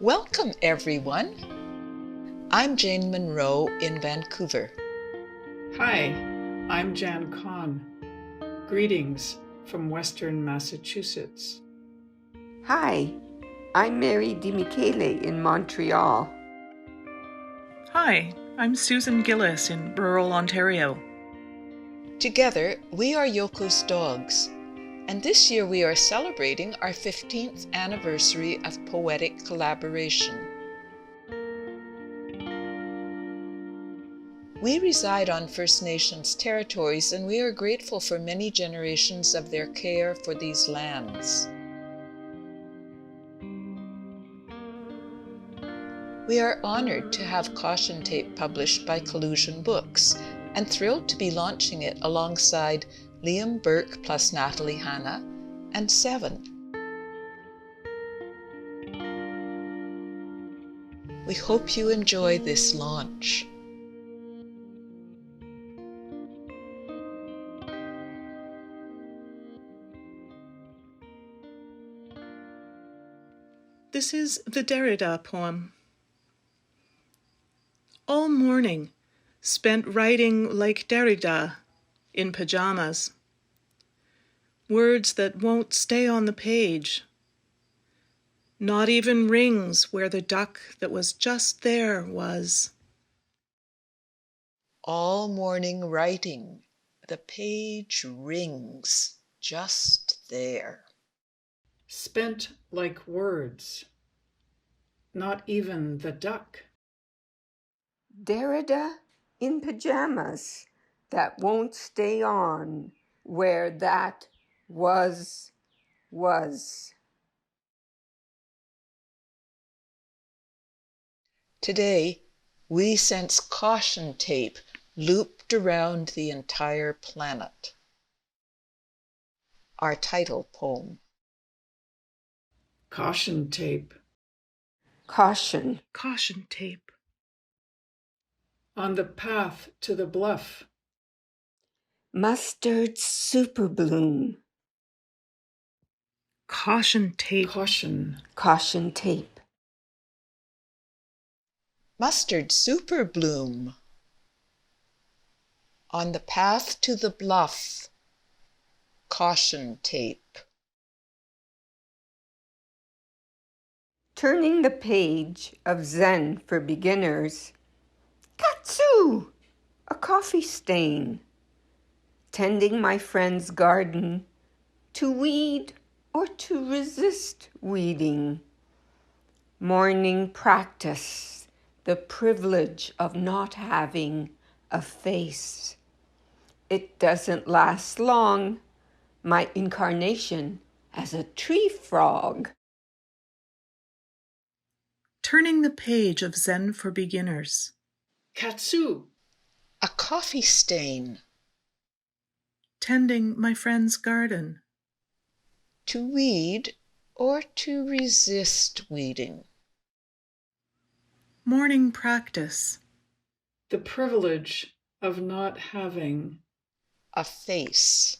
Welcome, everyone. I'm Jane Munro in Vancouver. Hi, I'm Jan Conn. Greetings from Western Massachusetts. Hi, I'm Mary Michele in Montreal. Hi, I'm Susan Gillis in rural Ontario. Together, we are Yoko's dogs, and this year we are celebrating our 15th anniversary of poetic collaboration. We reside on First Nations territories, and we are grateful for many generations of their care for these lands. We are honored to have Caution Tape published by Collusion Books, and thrilled to be launching it alongside Liam Burke plus Natalie Hanna and Seven. We hope you enjoy this launch. This is the Derrida poem. All morning spent writing like Derrida in pajamas. Words that won't stay on the page. Not even rings where the duck that was just there was. All morning writing, the page rings just there. Spent like words, not even the duck. Derrida in pajamas that won't stay on where that was. Today, we sense caution tape looped around the entire planet. Our title poem. Caution tape. Caution. Caution tape. On the path to the bluff. Mustard super bloom. Caution tape. Caution. Caution tape. Mustard super bloom. On the path to the bluff. Caution tape. Turning the page of Zen for beginners. Katsu! A coffee stain. Tending my friend's garden to weed or to resist weeding. Morning practice, the privilege of not having a face. It doesn't last long, my incarnation as a tree frog. Turning the page of Zen for beginners. Katsu. A coffee stain. Tending my friend's garden. To weed or to resist weeding. Morning practice. The privilege of not having A face.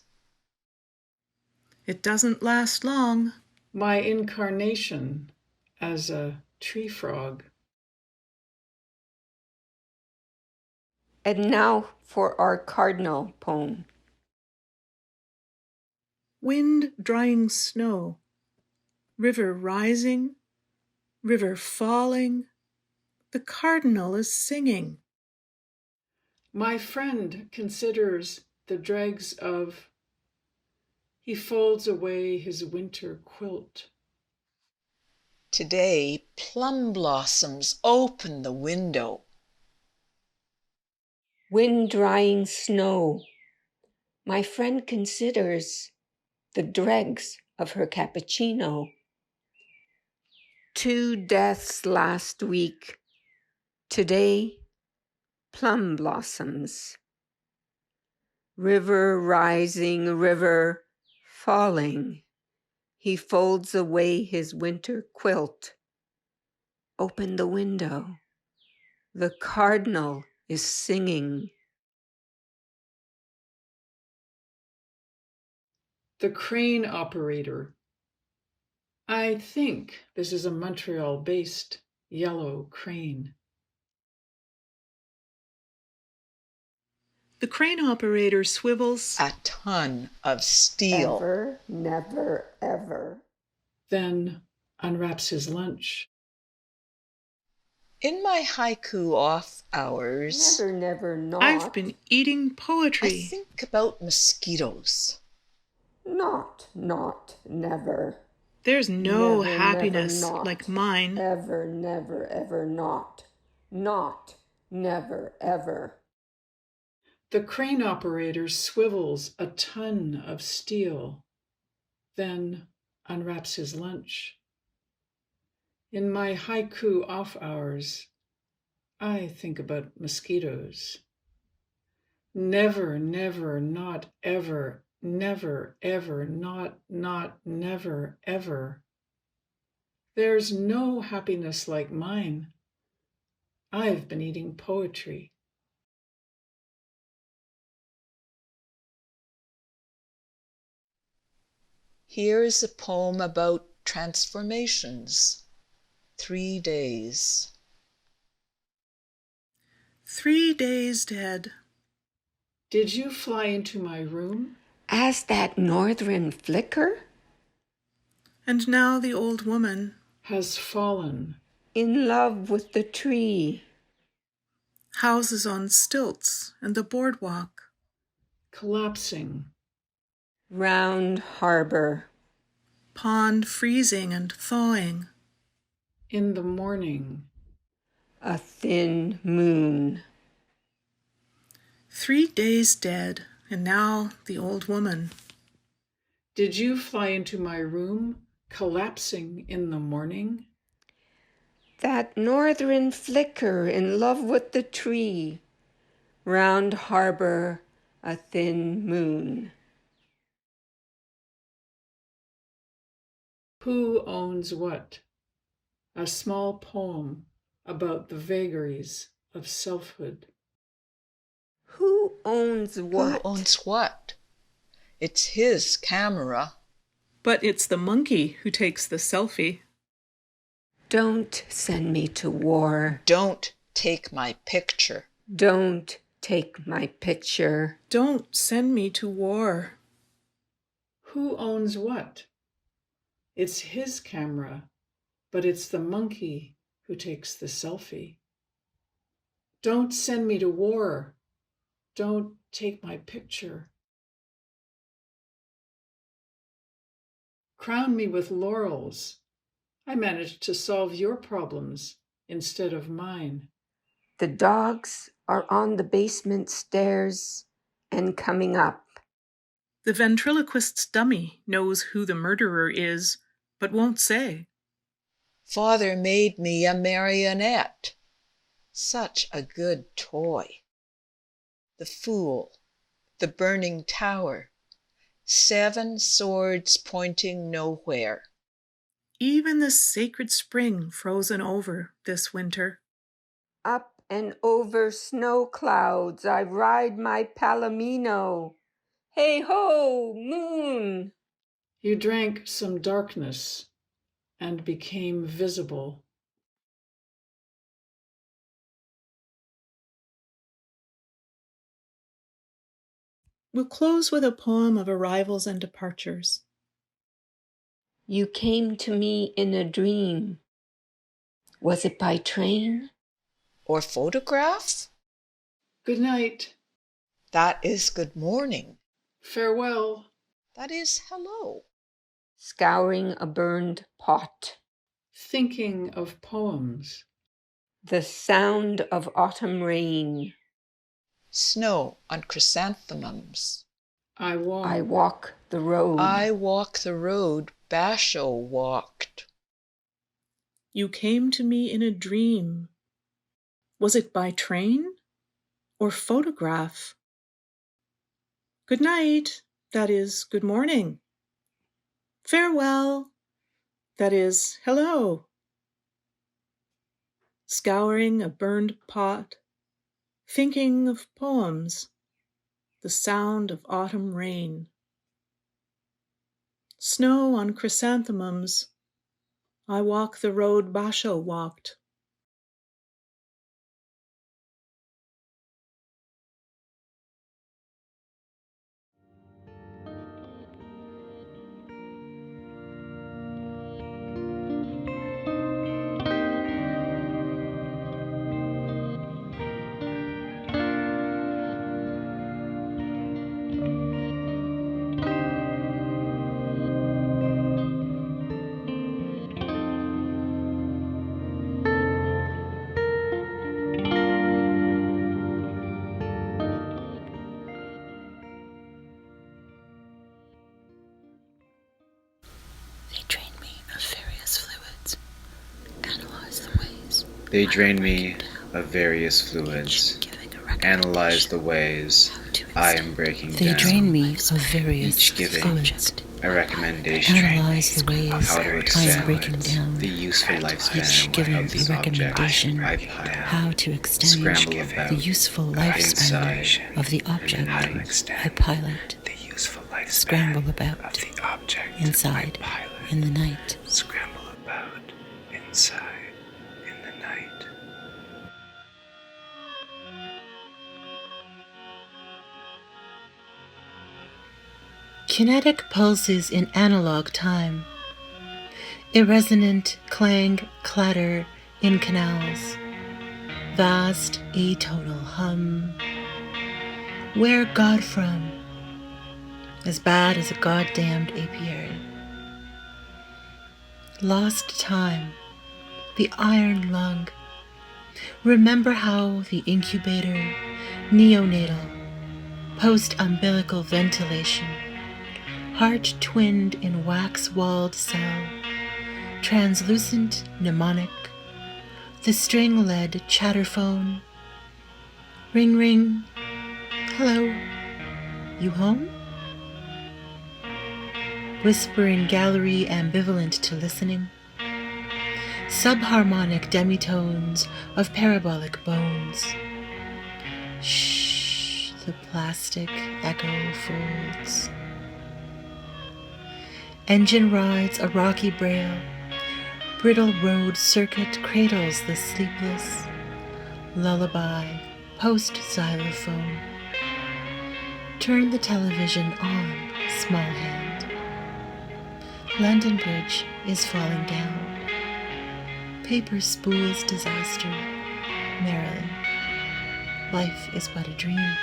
It doesn't last long. my incarnation as a tree frog. And now for our cardinal poem. Wind drying snow. River rising. River falling. The cardinal is singing. My friend considers the dregs of. He folds away his winter quilt. Today, plum blossoms open the window. Wind drying snow. My friend considers the dregs of her cappuccino. 2 deaths last week. Today, plum blossoms. River rising, river falling. He folds away his winter quilt. Open the window. The cardinal is singing. The crane operator. I think this is a Montreal-based yellow crane. The crane operator swivels a ton of steel. Ever, never, ever. Then unwraps his lunch. In my haiku off hours, Never, never, not. I've been eating I poetry. think about mosquitoes. Not, never. There's no Never, happiness never, not. like mine. Ever, never, ever, not. Not, never, ever. The crane operator swivels a ton of steel, then unwraps his lunch. In my haiku off hours, I think about mosquitoes. Never, never, not ever, never, ever, not, never, ever. There's no happiness like mine. I've been eating poetry. Here is a poem about transformations. 3 days. 3 days dead. Did you fly into my room? As that northern flicker And now the old woman, Has fallen. in love with the tree, houses on stilts and the boardwalk. Collapsing. round harbor, Pond freezing and thawing. In the morning. a thin moon. 3 days dead, and now the old woman. Did you fly into my room, collapsing in the morning? That northern flicker in love with the tree, round harbor, a thin moon. Who owns what? A small poem about the vagaries of selfhood. Who owns what? Who owns what? It's his camera. But it's the monkey who takes the selfie. Don't send me to war. Don't take my picture. Don't take my picture. Don't send me to war. Who owns what? It's his camera, but it's the monkey who takes the selfie. Don't send me to war. Don't take my picture. Crown me with laurels. I managed to solve your problems instead of mine. The dogs are on the basement stairs and coming up. The ventriloquist's dummy knows who the murderer is, but won't say. Father made me a marionette. Such a good toy. The fool, the burning tower, 7 swords pointing nowhere. Even the sacred spring frozen over this winter. Up and over snow clouds I ride my palomino. Hey ho, moon! You drank some darkness and became visible. We'll close with a poem of arrivals and departures. You came to me in a dream. Was it by train? Or photograph? Good night. That is good morning. Farewell. That is hello. Scouring a burned pot. Thinking of poems. The sound of autumn rain. Snow on chrysanthemums. I walk the road. I walk the road Basho walked. You came to me in a dream. Was it by train or photograph? Good night, that is good morning. Farewell, that is hello. Scouring a burned pot, thinking of poems, the sound of autumn rain. Snow on chrysanthemums, I walk the road Basho walked. They drain me of various fluids, analyze the ways I am breaking down. They drain me of various each giving fluids, a recommendation analyze the ways of how to I am extend breaking down, the useful each lifespan giving of a this object. recommendation I pile, how to extend scramble about the useful inside lifespan of the object I pilot, the useful lifespan scramble about of the object inside I pilot. in the night. Scramble about inside in the night. Kinetic pulses in analog time, irresonant clang clatter in canals, vast atonal hum. Where God from? As bad as a goddamned apiary. Lost time, the iron lung. Remember how the incubator, neonatal, post-umbilical ventilation, heart-twinned in wax-walled cell, translucent mnemonic, the string-led chatterphone. Ring, ring. Hello. You home? Whispering gallery ambivalent to listening. Subharmonic demitones of parabolic bones. Shh, the plastic echo folds. Engine rides a rocky braille. Brittle road circuit cradles the sleepless. Lullaby, post-xylophone. Turn the television on, small hand. London Bridge is falling down. Paper spools disaster, merrily. Life is but a dream.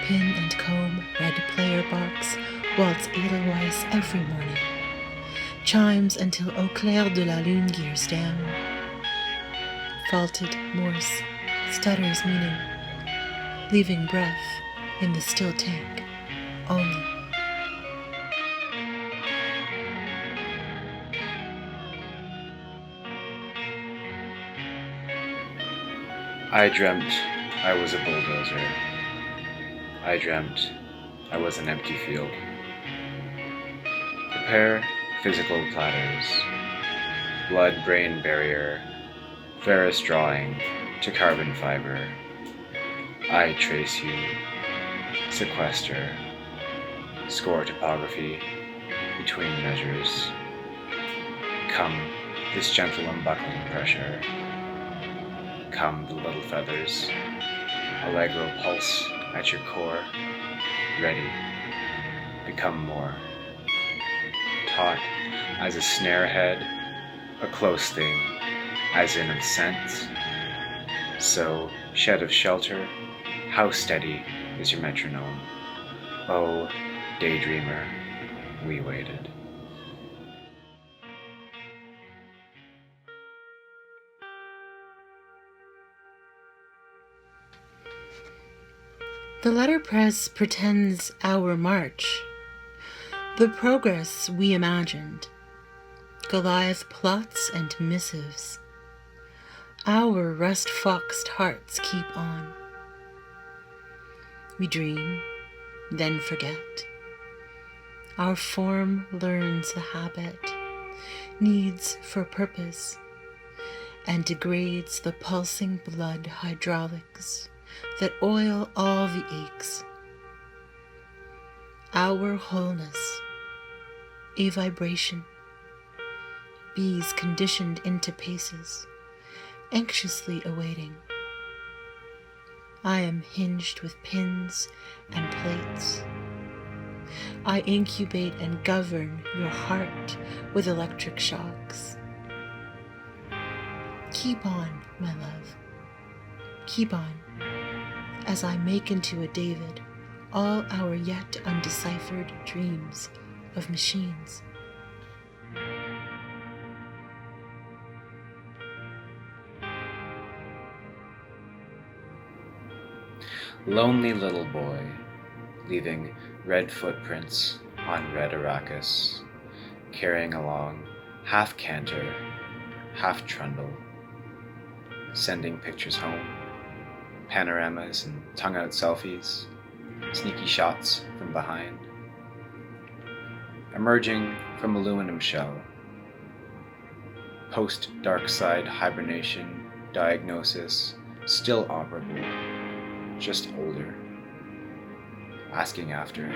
Pin and comb, red player box, waltz Edelweiss every morning. Chimes until au clair de la lune gears down. Faulted Morse, stutters meaning. Leaving breath in the still tank, only. I dreamt I was a bulldozer. I dreamt I was an empty field. Prepare physical platters. Blood-brain barrier. Ferrous drawing to carbon fiber. I trace you. Sequester. Score topography between measures. Come, this gentle unbuckling pressure. Come, the little feathers. Allegro pulse at your core. Ready. Become more. Taut as a snare head, a close thing, as in of scent. So, shed of shelter, how steady is your metronome? Oh, daydreamer, we waited. The letterpress pretends our march, the progress we imagined, Goliath plots and missives. Our rust-foxed hearts keep on. We dream, then forget. Our form learns the habit, needs for purpose, and degrades the pulsing blood hydraulics that oil all the aches. Our wholeness, a vibration, bees conditioned into paces, anxiously awaiting. I am hinged with pins and plates. I incubate and govern your heart with electric shocks. Keep on, my love. Keep on, as I make into a David all our yet undeciphered dreams of machines. Lonely little boy, leaving red footprints on red Arrakis, carrying along half canter, half trundle, sending pictures home, panoramas and tongue-out selfies, sneaky shots from behind, emerging from aluminum shell, post-dark side hibernation diagnosis still operable, just older, asking after,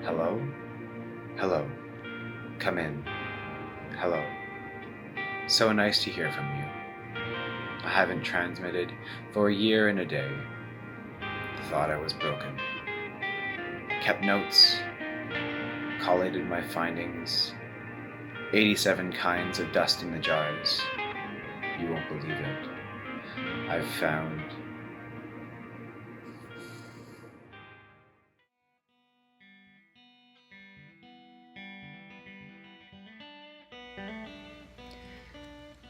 hello? Hello. Come in. Hello. So nice to hear from you. I haven't transmitted for a year and a day. Thought I was broken. Kept notes. Collated my findings. 87 kinds of dust in the jars. You won't believe it. I've found...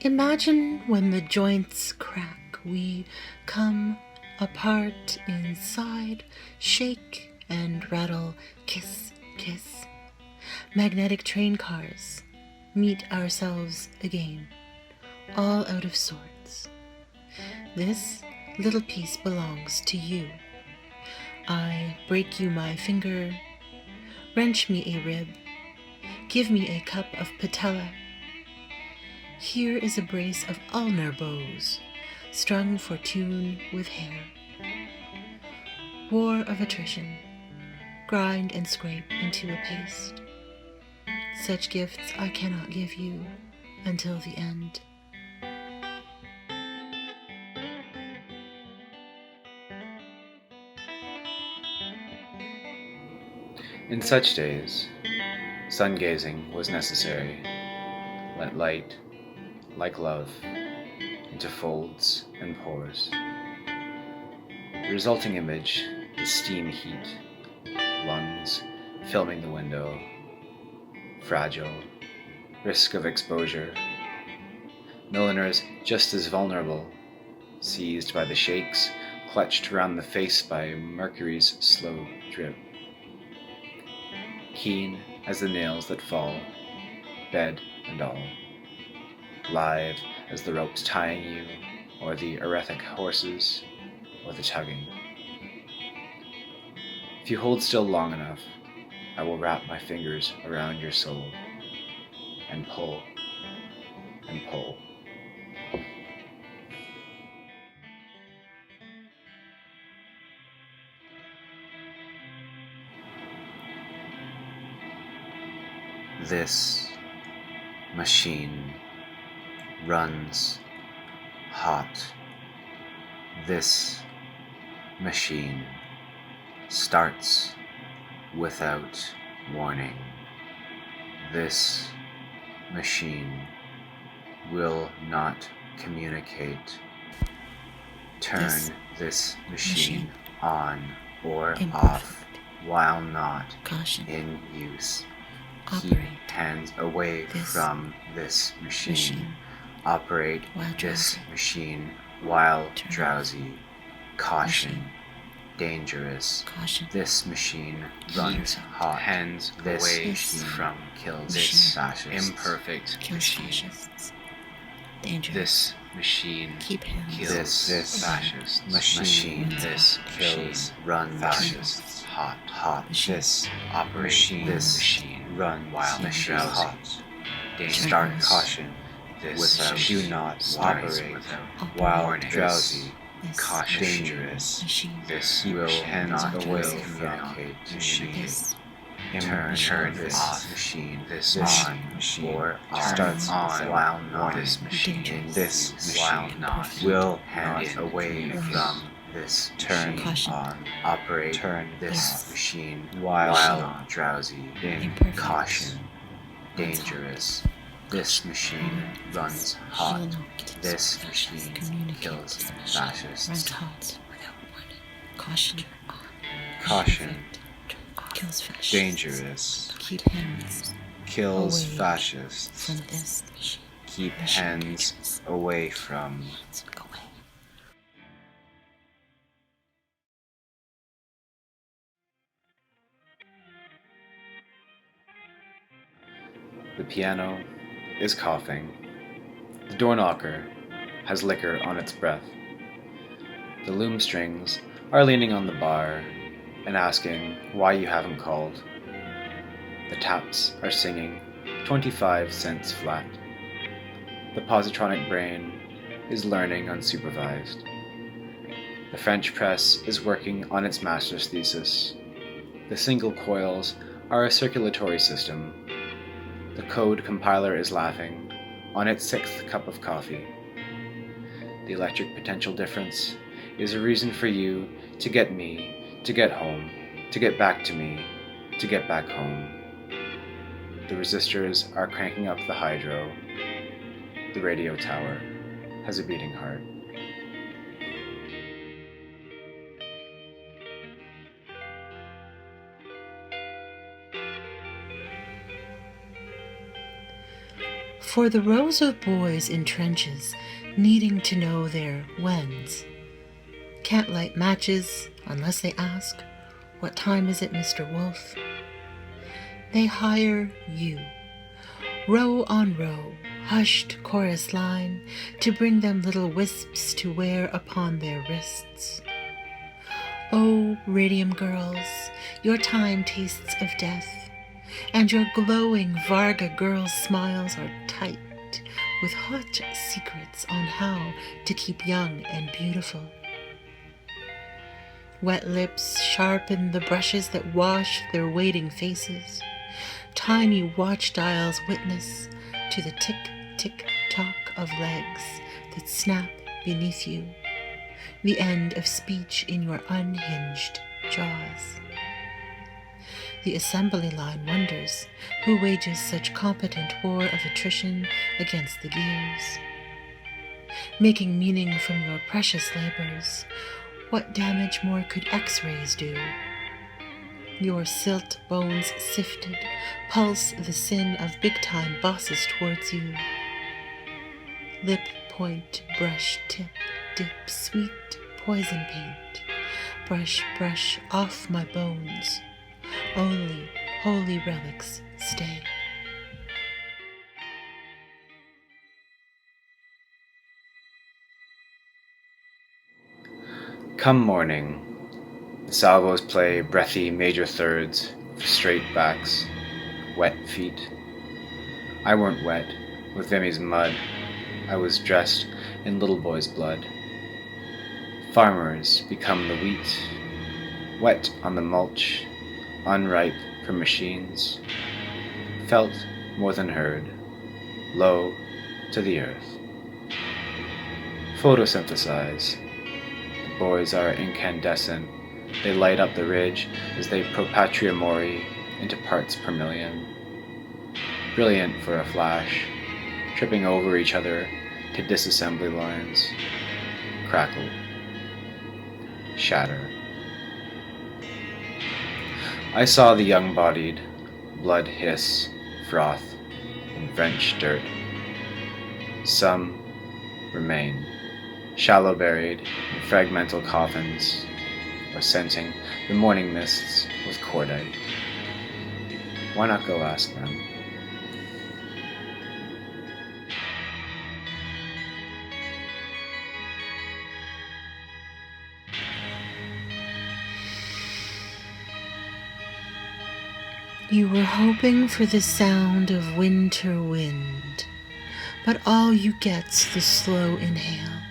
Imagine when the joints crack, we come apart inside, shake and rattle, kiss, kiss. Magnetic train cars meet ourselves again, all out of sorts. This little piece belongs to you. I break you my finger, wrench me a rib, give me a cup of patella. Here is a brace of ulnar bows, strung for tune with hair. War of attrition, grind and scrape into a paste. Such gifts I cannot give you until the end. In such days, sun-gazing was necessary. Let light, like love, into folds and pores. The resulting image is steam heat, lungs filming the window, fragile, risk of exposure. Milliners just as vulnerable, seized by the shakes, clutched around the face by Mercury's slow drip. Keen as the nails that fall, bed and all. Live as the ropes tying you, or the eretic horses, or the tugging. If you hold still long enough, I will wrap my fingers around your soul, and pull, and pull. This machine runs hot. This machine starts without warning. This machine will not communicate. Turn this machine on or off while not in use. Keep hands away from this machine. Operate this machine while drowsy. Caution. Dangerous. This machine runs hot. Hands away from kills this fascist. Imperfect machine. This machine kills this fascist. Machine. This kills run fascists. Hot. This operation. This machine run while machine hot. Start caution. This do not operate while drowsy. Caution. Dangerous. This will cannot communicate. turn this off machine, this machine, or starts on while not this machine, this machine will hand away from this turn on, operate, turn this machine while not drowsy, in caution, dangerous. This machine runs hot. This machine kills fascists. Caution. Dangerous. Kills fascists. Keep hands away from. The piano is coughing. The door knocker has liquor on its breath. The loom strings are leaning on the bar and asking why you haven't called. The taps are singing 25 cents flat. The positronic brain is learning unsupervised. The French press is working on its master's thesis. The single coils are a circulatory system. The code compiler is laughing on its 6th cup of coffee. The electric potential difference is a reason for you to get me, to get home, to get back to me, to get back home. The resistors are cranking up the hydro. The radio tower has a beating heart. For the rows of boys in trenches needing to know their whens, can't light matches unless they ask, "What time is it, Mr. Wolf?" They hire you, row on row, hushed chorus line, to bring them little wisps to wear upon their wrists. Oh, radium girls, your time tastes of death, and your glowing Varga girls' smiles are tight with hot secrets on how to keep young and beautiful. Wet lips sharpen the brushes that wash their waiting faces. Tiny watch dials witness to the tick-tick-tock of legs that snap beneath you, the end of speech in your unhinged jaws. The assembly line wonders who wages such competent war of attrition against the gears. Making meaning from your precious labors, what damage more could X-rays do? Your silt bones sifted pulse the sin of big-time bosses towards you. Lip point, brush tip, dip, sweet poison paint. Brush, brush off my bones. Only holy relics stay. Come morning, the salvos play breathy major thirds for straight backs, wet feet. I weren't wet with Vimmy's mud. I was dressed in little boy's blood. Farmers become the wheat, wet on the mulch, unripe for machines. Felt more than heard, low to the earth. Photosynthesize. The boys are incandescent. They light up the ridge as they propatria mori into parts per million. Brilliant for a flash, tripping over each other to disassembly lines. Crackle. Shatter. I saw the young-bodied, blood hiss, froth, in French dirt. Some remain, shallow buried in fragmental coffins, or scenting the morning mists with cordite. Why not go ask them? You were hoping for the sound of winter wind, but all you get's the slow inhale.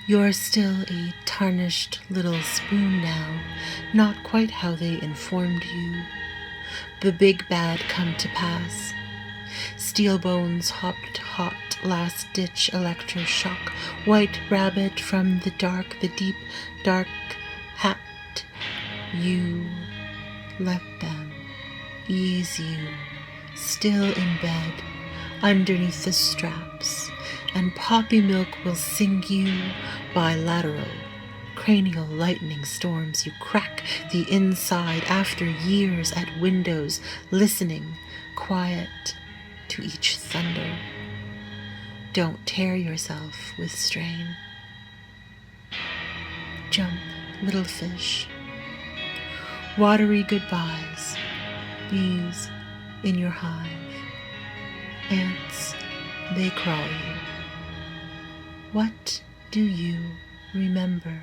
You're still a tarnished little spoon now, not quite how they informed you. The big bad come to pass. Steel bones hopped hot, last-ditch electroshock, white rabbit from the dark, the deep, dark hat. You let them ease you, still in bed, underneath the straps, and poppy milk will sing you bilateral, cranial lightning storms. You crack the inside after years at windows, listening, quiet to each thunder. Don't tear yourself with strain. Jump, little fish. Watery goodbyes. Bees in your hive. Ants, they crawl you. What do you remember?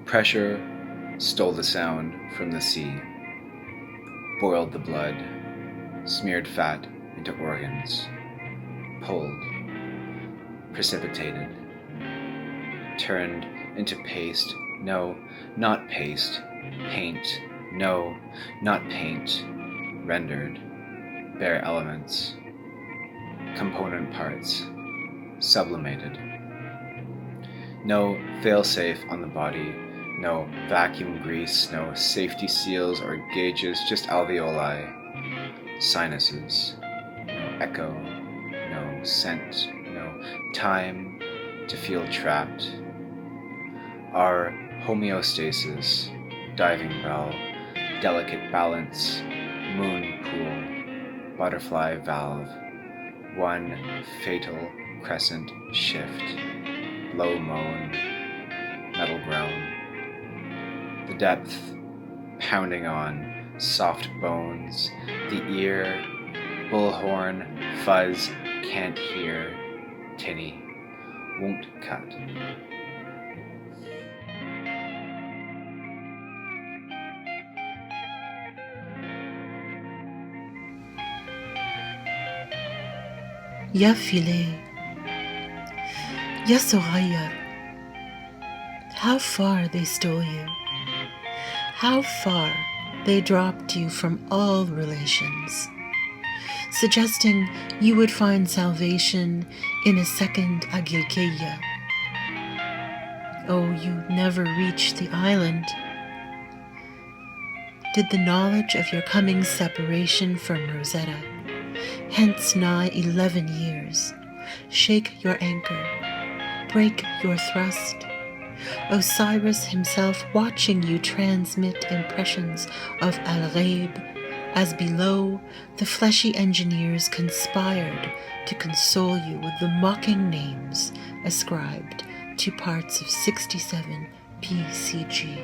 Pressure stole the sound from the sea, boiled the blood, smeared fat into organs, pulled, precipitated, turned into paste. No, not paste. Paint. No, not paint. Rendered. Bare elements. Component parts. Sublimated. No fail-safe on the body. No vacuum grease. No safety seals or gauges. Just alveoli. Sinuses. No echo. No scent. No time to feel trapped. Our homeostasis, diving bell, delicate balance, moon pool, butterfly valve, one fatal crescent shift, low moan, metal groan, the depth pounding on soft bones, the ear, bullhorn, fuzz, can't hear, tinny, won't cut. يا فيلي يا صغير. How far they stole you. How far they dropped you from all relations, suggesting you would find salvation in a second Agilkeya. Oh, you never reached the island. Did the knowledge of your coming separation from Rosetta, hence nigh 11 years, shake your anchor, break your thrust? Osiris himself watching you transmit impressions of Al-Ghaib, as below the fleshy engineers conspired to console you with the mocking names ascribed to parts of 67 PCG.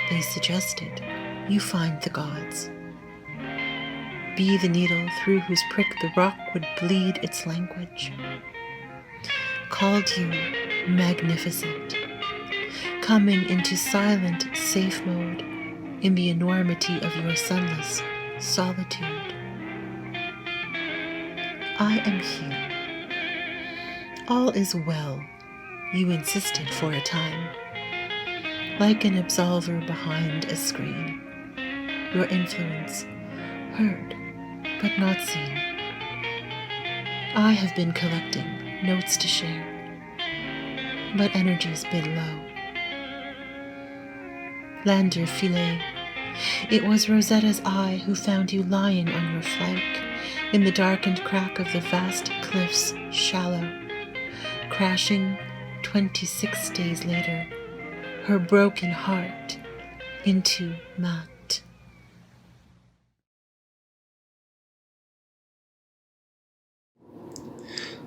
They suggested you find the gods. Be the needle through whose prick the rock would bleed its language. Called you magnificent, coming into silent, safe mode in the enormity of your sunless solitude. I am here. All is well, you insisted for a time. Like an absolver behind a screen, your influence heard but not seen. I have been collecting notes to share, but energy's been low. Lander filet, it was Rosetta's eye who found you lying on your flank in the darkened crack of the vast cliff's shallow, crashing 26 days later, her broken heart into mat.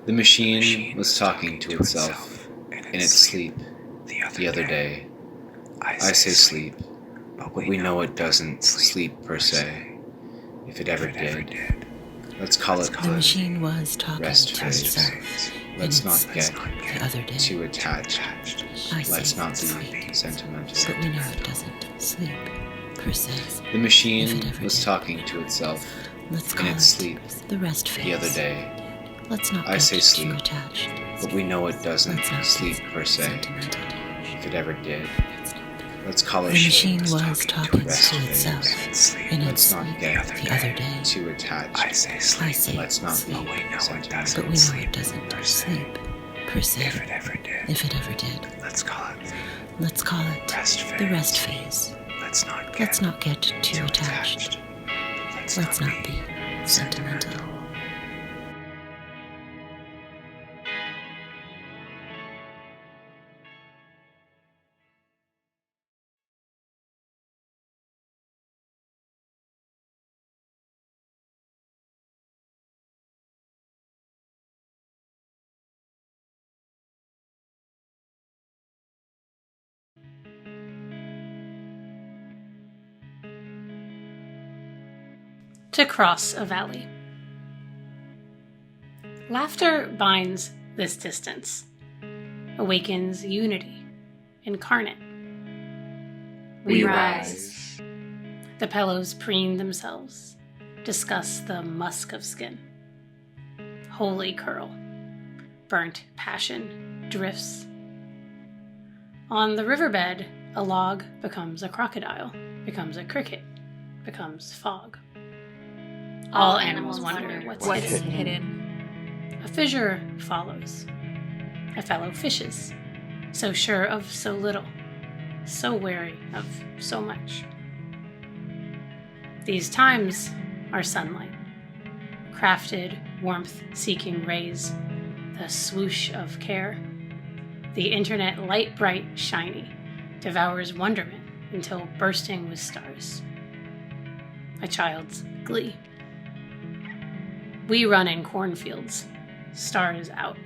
The machine was talking to itself in its sleep the other day. I say sleep, but we know it doesn't sleep per se. If it ever did, let's call it the machine was talking rest to phase. itself. Let's not get the other day. too attached. I Let's say not sleep, be sentimental. but we know it doesn't sleep. The machine was talking to itself in its sleep the other day. I say sleep, but we know it doesn't sleep per se. If it ever did, let's call it. The machine was talking to itself in its Let's sleep not get the other day. too attached. I say sleep. Let's not be but we know sentimental. it doesn't sleep per se. If it ever did. If it ever did. Let's call it the rest phase. Let's not get too attached. Let's not be sentimental. To cross a valley. Laughter binds this distance, awakens unity incarnate. We rise. The pillows preen themselves, discuss the musk of skin. Holy curl, burnt passion drifts. On the riverbed, a log becomes a crocodile, becomes a cricket, becomes fog. All animals wonder what's hidden. A fissure follows. A fellow fishes, so sure of so little, so wary of so much. These times are sunlight, crafted, warmth-seeking rays, the swoosh of care. The internet, light, bright, shiny, devours wonderment until bursting with stars. A child's glee. We run in cornfields, stars out.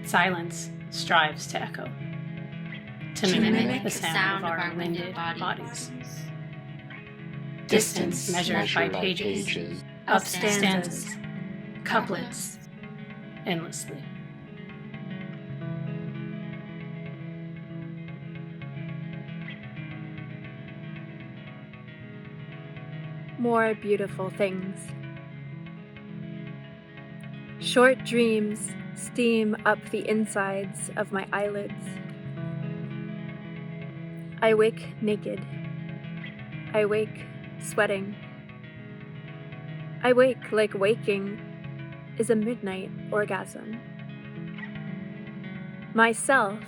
Silence strives to echo, to mimic the sound of our winded bodies. Distance measured by pages, up stanzas, couplets, endlessly. More beautiful things. Short dreams steam up the insides of my eyelids. I wake naked. I wake sweating. I wake like waking is a midnight orgasm. Myself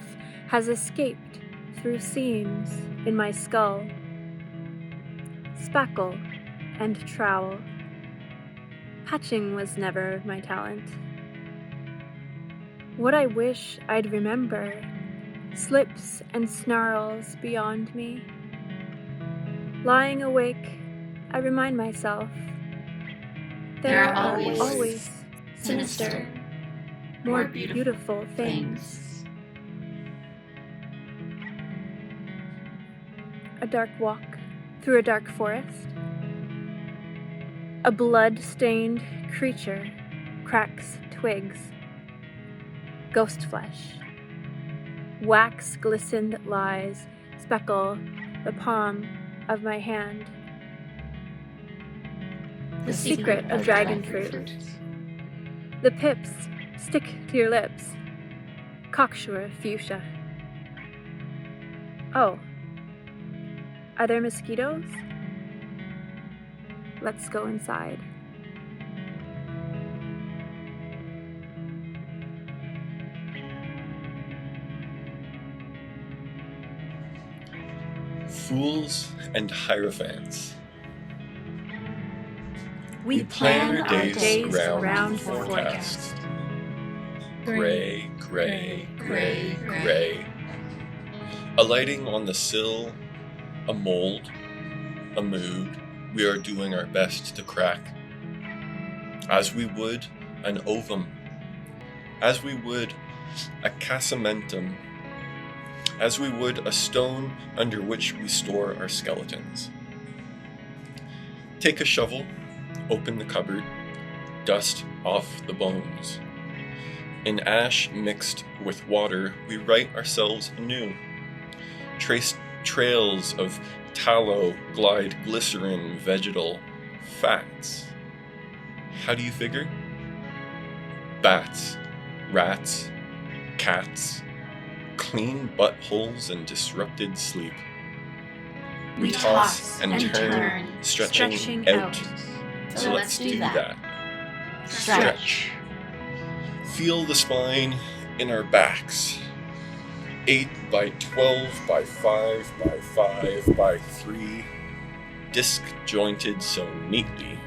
has escaped through seams in my skull. Spackle and trowel. Patching was never my talent. What I wish I'd remember slips and snarls beyond me. Lying awake, I remind myself there are always sinister, more beautiful things. A dark walk through a dark forest. A blood-stained creature cracks twigs. Ghost flesh. Wax-glistened lies speckle the palm of my hand. The secret of dragon fruit. The pips stick to your lips. Cocksure fuchsia. Oh. Are there mosquitoes? Let's go inside. Fools and hierophants. We plan our days around the forecast. Gray, gray, gray, gray. Alighting on the sill, a mold, a mood we are doing our best to crack. As we would an ovum, as we would a casamentum, as we would a stone under which we store our skeletons. Take a shovel, open the cupboard, dust off the bones. In ash mixed with water, we write ourselves anew. Trace trails of tallow, glide, glycerin, vegetal fats. How do you figure? Bats, rats, cats, clean buttholes and disrupted sleep. We toss and turn, stretching out. So let's do that. Stretch. Feel the spine in our backs. 8 by 12 by 5 by 5 by 3, disc-jointed so neatly.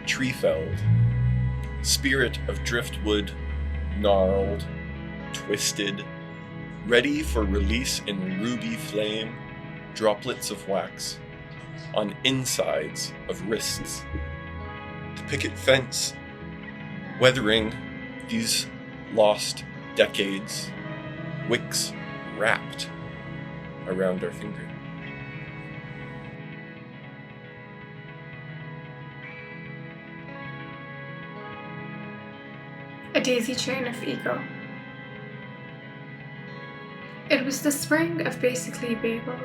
Tree-felled, spirit of driftwood, gnarled, twisted, ready for release in ruby flame, droplets of wax, on insides of wrists. The picket fence, weathering these lost decades, wicks wrapped around our finger. A daisy chain of ego. It was the spring of basically Babel.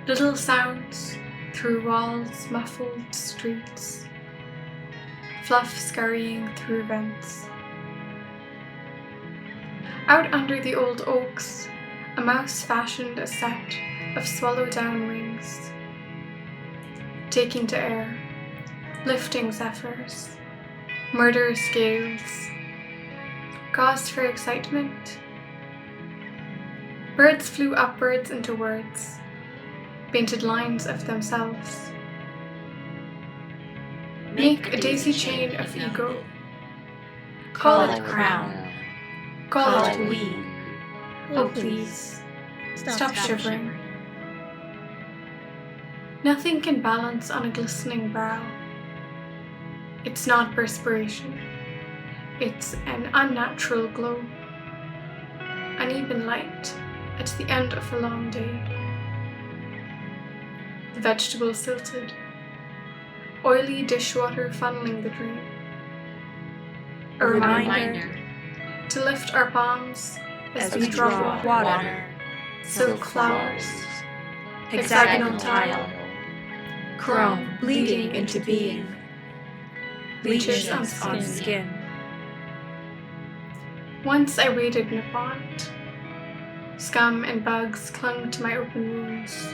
Little sounds through walls, muffled streets, fluff scurrying through vents. Out under the old oaks, a mouse fashioned a set of swallow-down wings, taking to air, lifting zephyrs, murderous gales. Cause for excitement? Birds flew upwards into words, painted lines of themselves. Make a daisy chain of ego. Call it crown. Call it we. Oh please, stop shivering. Nothing can balance on a glistening brow. It's not perspiration. It's an unnatural glow. Uneven light at the end of a long day. The vegetable silted. Oily dishwater funneling the drain. A reminder to lift our palms as we drop water, silk flowers, hexagonal tile, chrome bleeding into being, bleaches on skin. Once I waded in a pond. Scum and bugs clung to my open wounds.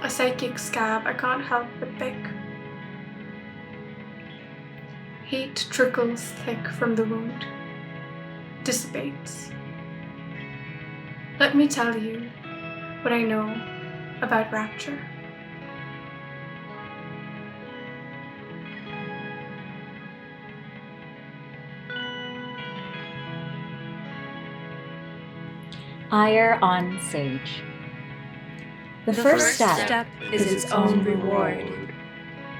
A psychic scab I can't help but pick. Hate trickles thick from the wound, dissipates. Let me tell you what I know about rapture. Ire on sage. The first step is its own reward.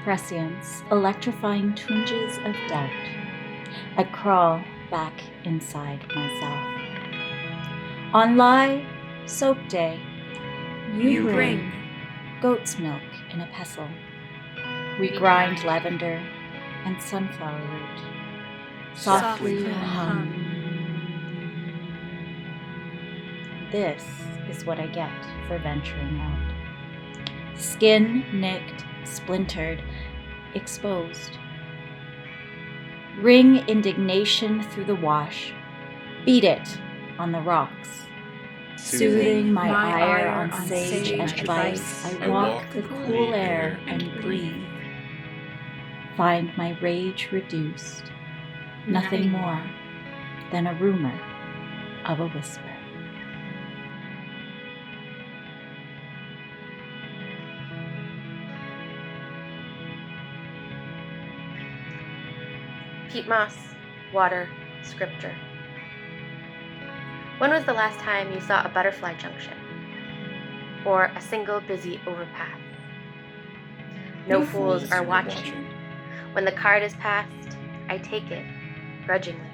Prescience, electrifying twinges of doubt. I crawl back inside myself. On lie, soap day, you bring goat's milk in a pestle. We grind lavender and sunflower root. Softly hum. This is what I get for venturing out. Skin nicked, splintered, exposed. Wring indignation through the wash. Beat it on the rocks. Soothing my ire on sage advice, I walk the cool air and breathe. Find my rage reduced, nothing more than a rumor of a whisper. Peat moss, water, scripture. When was the last time you saw a butterfly junction? Or a single busy overpass? No fools are watching. When the card is passed, I take it, grudgingly.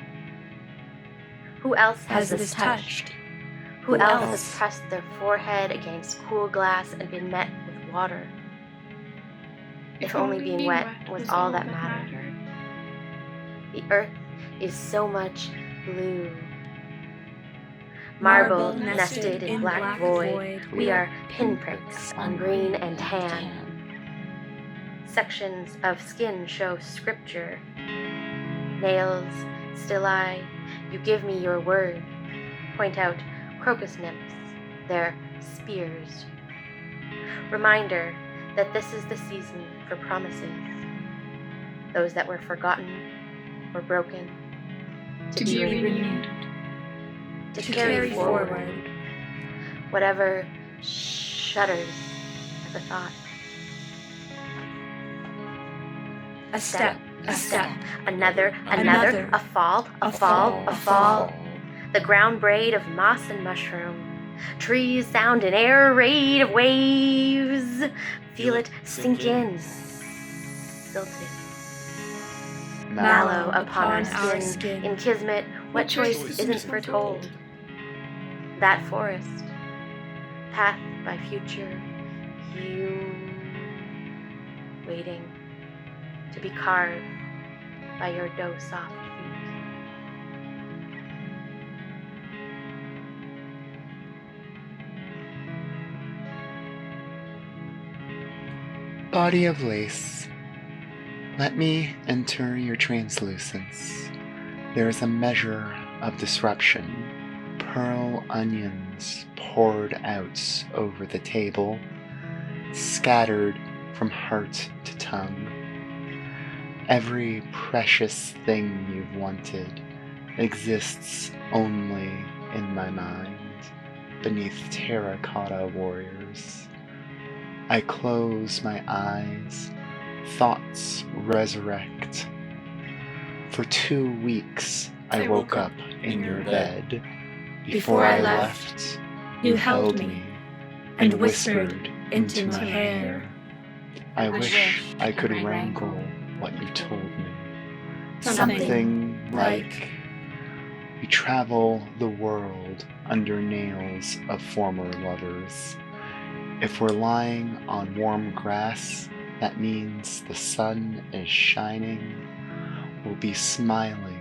Who else has this touched? Who else has pressed their forehead against cool glass and been met with water? If only being wet was all that mattered. The earth is so much blue. Marble nested in black void, we are pinpricks on green and tan. Sections of skin show scripture. Nails, still I, you give me your word. Point out crocus nymphs, their spears. Reminder that this is the season for promises. Those that were forgotten or broken. To be renewed. To carry forward. Whatever shudders at the thought. A step, another, a fall. The ground braid of moss and mushroom. Trees sound an air raid of waves. Feel it sink in. Silted. Mallow upon our skin. In Kismet, what choice isn't foretold? That forest, path by future, you waiting to be carved by your dough-soft feet. Body of lace, let me enter your translucence. There is a measure of disruption, pearl onions poured out over the table, scattered from heart to tongue. Every precious thing you've wanted exists only in my mind, beneath terracotta warriors. I close my eyes, thoughts resurrect. For 2 weeks I woke up in your bed. Before I left, you held me and whispered into my hair. I wish I could wrangle what you told me. Something like, we travel the world under nails of former lovers. If we're lying on warm grass, that means the sun is shining. We'll be smiling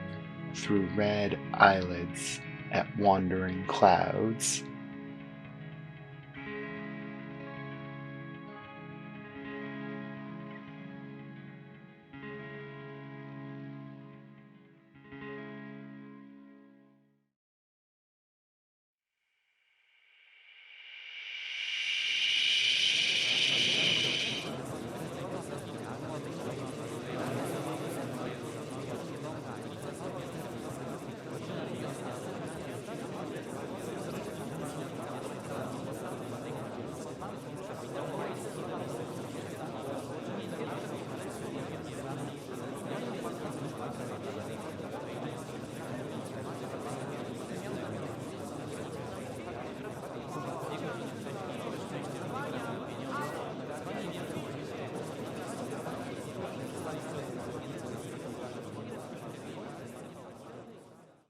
through red eyelids at wandering clouds.